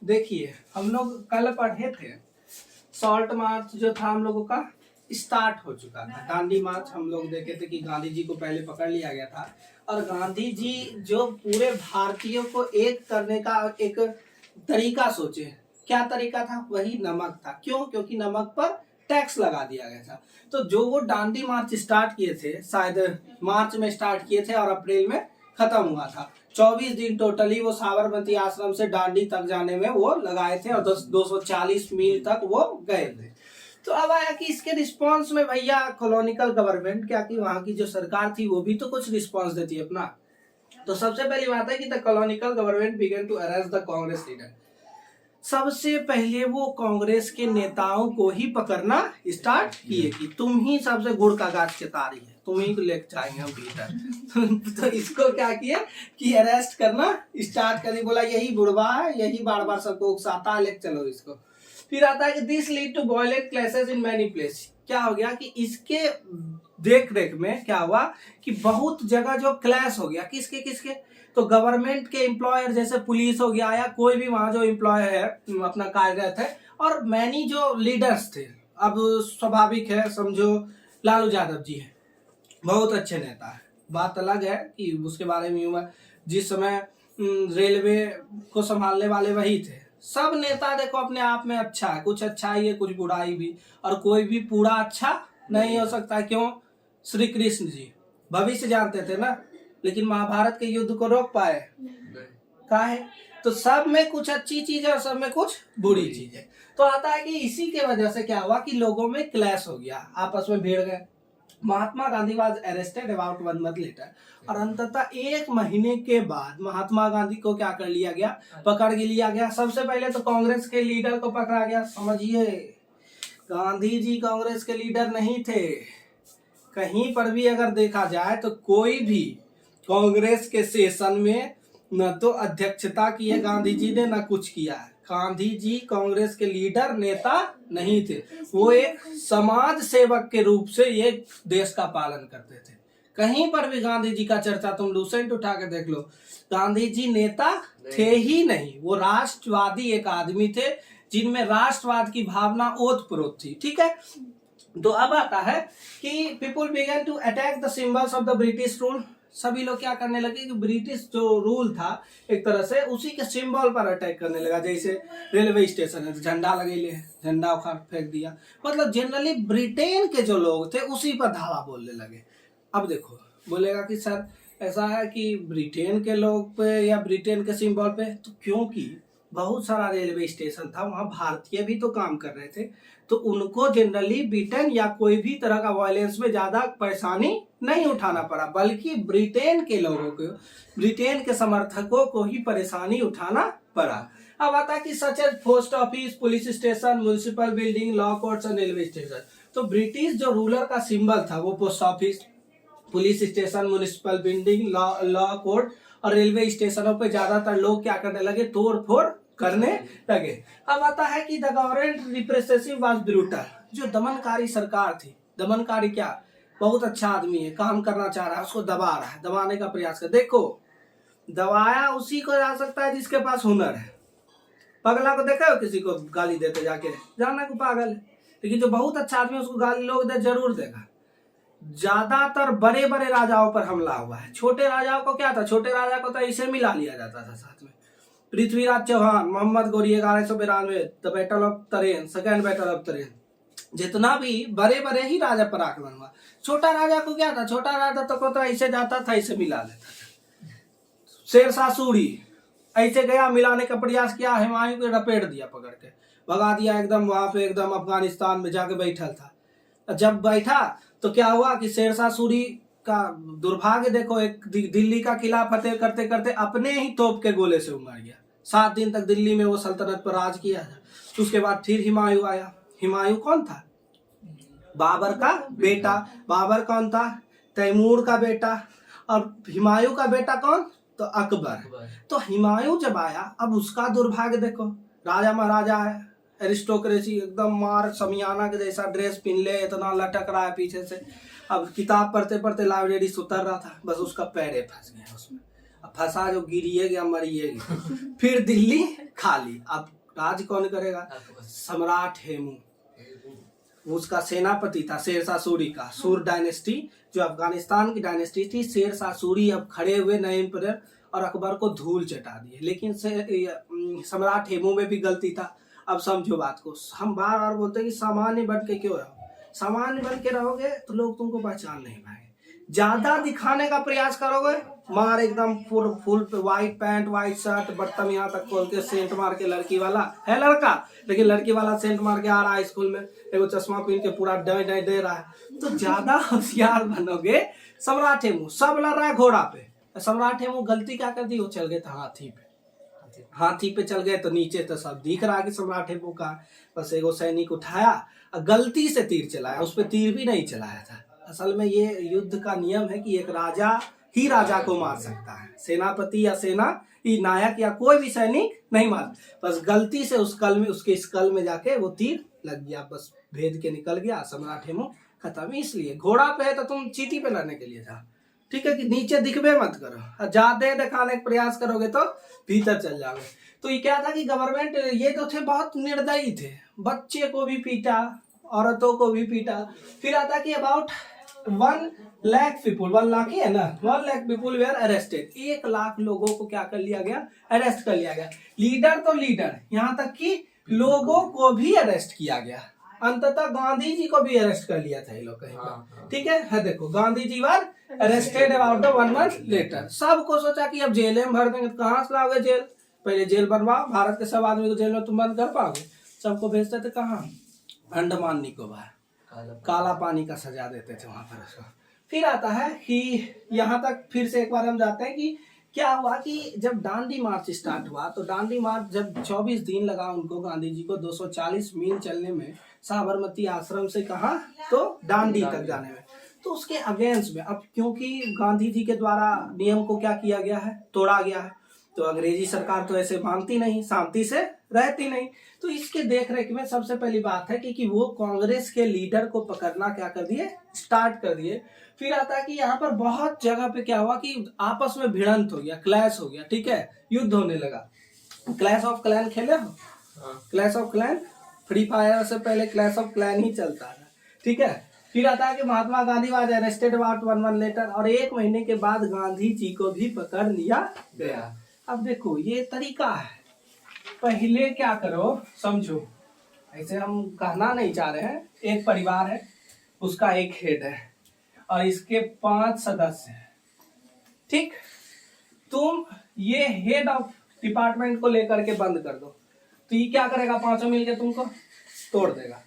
देखिए हम लोग कल पढ़े थे सॉल्ट मार्च जो था हम लोगों का स्टार्ट हो चुका था। दांडी मार्च हम लोग देखे थे कि गांधी जी को पहले पकड़ लिया गया था और गांधी जी जो पूरे भारतीयों को एक करने का एक तरीका सोचे। क्या तरीका था? वही नमक था। क्यों? क्योंकि नमक पर टैक्स लगा दिया गया था। तो जो वो दांडी मार्च स्टार्ट किए थे, शायद मार्च में स्टार्ट किए थे और अप्रैल में खत्म हुआ था। 24 दिन टोटली वो साबरमती आश्रम से दांडी तक जाने में वो लगाए थे और 240 मील तक वो गए थे। तो अब आया कि इसके रिस्पांस में भैया कॉलोनिकल गवर्नमेंट, क्या कि वहां की जो सरकार थी वो भी तो कुछ रिस्पांस देती है अपना। तो सबसे पहली बात है कि the colonial government began to arrest the Congress leader. सबसे पहले वो कांग्रेस के नेताओं को ही पकड़ना स्टार्ट किए कि तुम ही सबसे गुड़ का गाछ के तारी है, तुम ही को लेकर जाएंगे हम भीतर। तो इसको क्या किया कि अरेस्ट करना स्टार्ट कर दिया। बोला यही बुढ़वा है, यही बार बार सबको उकसाता है, लेकर चलो इसको। फिर आता है कि this lead to violent clashes in many place. क्या हो गया कि इसके देख रेख में क्या हुआ कि बहुत जगह जो क्लैश हो गया। किसके किसके? तो गवर्नमेंट के एम्प्लॉयर जैसे पुलिस हो गया या कोई भी वहां जो एम्प्लॉय है अपना कार्यरत है, और मैनी जो लीडर्स थे। अब स्वाभाविक है, समझो लालू यादव जी है, बहुत अच्छे नेता है, बात अलग है कि उसके बारे में हुआ जिस समय रेलवे को संभालने वाले वही थे। सब नेता देखो अपने आप में अच्छा है, कुछ अच्छाई है कुछ बुराई भी, और कोई भी पूरा अच्छा नहीं हो सकता। क्यों? श्री कृष्ण जी भविष्य जानते थे ना, लेकिन महाभारत के युद्ध को रोक पाए काहे? तो सब में कुछ अच्छी चीज है और सब में कुछ बुरी चीज है। तो आता है कि इसी के वजह से क्या हुआ कि लोगों में क्लैश हो गया, आपस में भिड़ गए। Mahatma Gandhi was arrested about 1 month later, और अंततः 1 महीने के बाद महात्मा गांधी को क्या कर लिया गया? पकड़ के लिया गया। सबसे पहले तो कांग्रेस के लीडर को पकड़ा गया। समझिए, गांधी जी कांग्रेस के लीडर नहीं थे। कहीं पर भी अगर देखा जाए तो कोई भी कांग्रेस के सेशन में न तो अध्यक्षता की है गांधी जी ने, न कुछ किया है। गांधी जी कांग्रेस के लीडर नेता नहीं थे, वो एक समाज सेवक के रूप से ये देश का पालन करते थे। कहीं पर भी गांधी जी का चर्चा तुम लूसेंट उठा के देख लो, गांधी जी नेता थे ही नहीं। वो राष्ट्रवादी एक आदमी थे जिनमें राष्ट्रवाद की भावना ओतप्रोत थी। ठीक है, तो अब आता है कि people began to attack the symbols of the British rule. सभी लोग क्या करने लगे कि ब्रिटिश जो रूल था एक तरह से उसी के सिंबल पर अटैक करने लगा। जैसे रेलवे स्टेशन है तो झंडा लगे ले, झंडा उखाड़ फेंक दिया। मतलब जनरली ब्रिटेन के जो लोग थे उसी पर धावा बोलने लगे। अब देखो बोलेगा कि सर ऐसा है कि ब्रिटेन के लोग पे या ब्रिटेन के सिंबल पे, तो क्योंकि बहुत सारा रेलवे स्टेशन था वहां भारतीय भी तो काम कर रहे थे, तो उनको जनरली ब्रिटेन या कोई भी तरह का वायलेंस में ज्यादा परेशानी नहीं उठाना पड़ा, बल्कि ब्रिटेन के लोगों को, ब्रिटेन के समर्थकों को ही परेशानी उठाना पड़ा। अब आता है कि such as post office, police station, municipal building, law courts और रेलवे स्टेशन। तो ब्रिटिश जो रूलर का सिंबल था वो post office, police station, municipal building, law court और रेलवे स्टेशनों पे ज्यादातर लोग क्या करने लगे? तोड़ फोड़ करने लगे। अब आता है कि the government repressive was brutal. जो दमनकारी सरकार थी, दमनकारी क्या, बहुत अच्छा आदमी है, काम करना चाह रहा है, उसको दबा रहा है, दबाने का प्रयास कर। देखो दबाया उसी को जा सकता है जिसके पास हुनर है। पगला को देखा हो किसी को गाली देते जाके, जानना को पागल है, लेकिन जो बहुत अच्छा आदमी उसको गाली लोग दे जरूर देगा। ज्यादातर बड़े बड़े राजाओं पर हमला हुआ है। छोटे राजाओं को क्या था? छोटे राजा को तो इसे मिला लिया जाता था साथ में। Prithviraj Chauhan, Mohammad Ghori 1192, the battle of तरेन, सेकेंड बैटल ऑफ तरेन, जितना भी बड़े बड़े ही राजा पर आक्रमण हुआ। छोटा राजा को क्या था? छोटा राजा तो ऐसे जाता था, ऐसे मिला लेता था। शेरशाह सूरी ऐसे गया, मिलाने का प्रयास किया, हुमायूं को लपेट दिया, पकड़ के भगा दिया एकदम। वहां पे एकदम अफगानिस्तान में जाके बैठा था। जब बैठा तो क्या हुआ कि शेरशाह सूरी का दुर्भाग्य देखो, एक दिल्ली का किला फतेह करते करते अपने ही तोप के गोले से मर गया। 7 दिन तक दिल्ली में वो सल्तनत पर राज किया था। तो उसके बाद फिर हुमायूं आया। हुमायूं कौन था? बाबर का बेटा। बाबर कौन था? तैमूर का बेटा। और हुमायूं का बेटा कौन? तो अकबर। तो हुमायूं जब आया, अब उसका दुर्भाग्य देखो, राजा महाराजा है, एरिस्टोक्रेसी, एकदम मार समियाना के जैसा ड्रेस पहन ले, इतना लटक रहा है पीछे से। अब किताब पढ़ते पढ़ते लाइब्रेरी से उतर रहा था, बस उसका पैर फंस गया उसमें। अब फंसा जो गिरिए गया मरिए गया। फिर दिल्ली खाली। अब राज कौन करेगा? सम्राट हेमू, उसका सेनापति था शेरशाह सूरी का, सूर डायनेस्टी जो अफगानिस्तान की डायनेस्टी थी, शेरशाह सूरी अब खड़े हुए नए एम्परर और अकबर को धूल चटा दिए। लेकिन सम्राट हेमू में भी गलती था। अब समझो बात को, हम बार बार बोलते हैं कि सामान्य बन के क्यों रहो, सामान्य बन के रहोगे तो लोग तुमको पहचान नहीं पाएंगे। ज्यादा दिखाने का प्रयास करोगे, मार एकदम फुल पे white pant white shirt button यहाँ तक खोल के सेंट मार के, लड़की वाला है लड़का लेकिन लड़की वाला सेंट मार के आ रहा है स्कूल में, एगो चश्मा पहन के पूरा डय डय दे रहा है, तो ज्यादा होशियार बनोगे। सम्राट हेमू सब लड़ रहा है घोड़ा पे, सम्राट हेमू गलती क्या कर दी, वो चल गए थे हाथी पे। हाथी पे चल गए तो नीचे तो सब दिख रहा है कि सम्राट हेमू का, बस एगो सैनिक उठाया और गलती से तीर चलाया, उस पर तीर भी नहीं चलाया था। असल में ये युद्ध का नियम है कि एक राजा ही राजा को मार सकता है, सेनापति या सेना नायक या कोई भी सैनिक नहीं मार, बस गलती से उस कल में, उसके स्कल में जाके वो तीर लग गया, बस भेद के निकल गया, सम्राट हेमू खत्म। इसलिए घोड़ा पे है तो तुम चीटी पे लड़ने के लिए जाओ, ठीक है, कि नीचे दिखबे मत करो, ज्यादा दिखाने का प्रयास करोगे तो भीतर चल जाओगे। तो ये क्या था कि गवर्नमेंट ये तो थे बहुत निर्दयी थे, बच्चे को भी पीटा, औरतों को भी पीटा। फिर आता कि अबाउट 1 लाख पीपुल, 1 लाख ही है ना, 1 lakh people were arrested, 1 lakh लोगों को क्या कर लिया गया, अरेस्ट कर लिया गया। लीडर तो लीडर, यहाँ तक कि लोगों को भी अरेस्ट किया गया, अंततः गांधी जी को भी अरेस्ट कर लिया था ये लोग कहीं, ठीक है। देखो Gandhi ji were arrested about 1 month later. सबको सोचा कि अब जेल में भर देंगे, तो कहाँ से लाओगे जेल, पहले जेल बनवाओ, भारत के सब आदमी को जेल में तुम बंद कर पाओगे, सबको भेजते थे कहाँ, अंडमान निकोबार, काला पानी का सजा देते थे वहां पर उसको। फिर आता है कि यहाँ तक फिर से एक बार हम जाते हैं कि क्या हुआ कि जब दांडी मार्च स्टार्ट हुआ, तो दांडी मार्च जब 24 दिन लगा उनको, गांधी जी को 240 मील चलने में, साबरमती आश्रम से कहा तो दांडी तक जाने में, तो उसके अगेंस्ट में, अब क्योंकि गांधी जी के द्वारा नियम को क्या किया गया है, तोड़ा गया है, तो अंग्रेजी सरकार तो ऐसे मानती नहीं, शांति से रहती नहीं, तो इसके देख रेख में सबसे पहली बात है कि वो कांग्रेस के लीडर को पकड़ना क्या कर दिए, स्टार्ट कर दिए। फिर आता है कि यहाँ पर बहुत जगह पे क्या हुआ कि आपस में भिड़ंत हो गया, क्लैश हो गया, ठीक है, युद्ध होने लगा। क्लैश ऑफ क्लैन खेले हो? Clash of clan, free fire से पहले क्लैश ऑफ क्लैन ही चलता था, ठीक है। फिर आता है कि Mahatma Gandhi was arrested about 1 month later, और 1 महीने के बाद गांधी जी को भी पकड़ लिया गया। अब देखो ये तरीका है, पहले क्या करो समझो, ऐसे हम कहना नहीं चाह रहे हैं, एक परिवार है, उसका एक हेड है और इसके 5 सदस्य हैं, ठीक, तुम ये हेड ऑफ डिपार्टमेंट को लेकर के बंद कर दो, तो ये क्या करेगा, पांचों मिलके तुमको तोड़ देगा,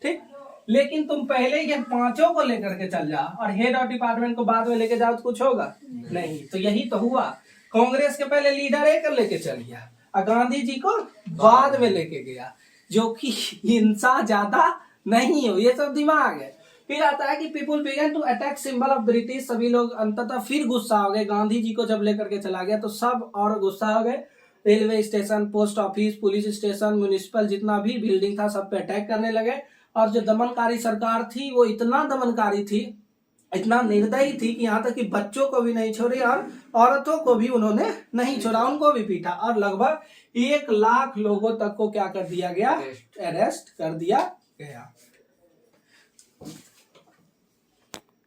ठीक। लेकिन तुम पहले ये 5 को लेकर के चल जाओ और हेड ऑफ डिपार्टमेंट को बाद में लेके जाओ तो कुछ होगा नहीं। तो यही तो हुआ, कांग्रेस के पहले लीडर एक लेके चल गया और गांधी जी को बाद में लेके गया, जो कि हिंसा ज्यादा नहीं हो, ये सब दिमाग है। फिर आता है कि people began to attack symbol of British, सभी लोग अंततः फिर गुस्सा हो गए, गांधी जी को जब लेकर के चला गया तो सब और गुस्सा हो गए। Railway station, post office, police station, municipal जितना भी बिल्डिंग था सब पे अटैक करने लगे। और जो दमनकारी सरकार थी वो इतना दमनकारी थी, इतना निर्दयी थी कि यहाँ तक कि बच्चों को भी नहीं छोड़ी और औरतों को भी उन्होंने नहीं छोड़ा, उनको भी पीटा और लगभग 1 लाख लोगों तक को क्या कर दिया गया, अरेस्ट कर दिया गया।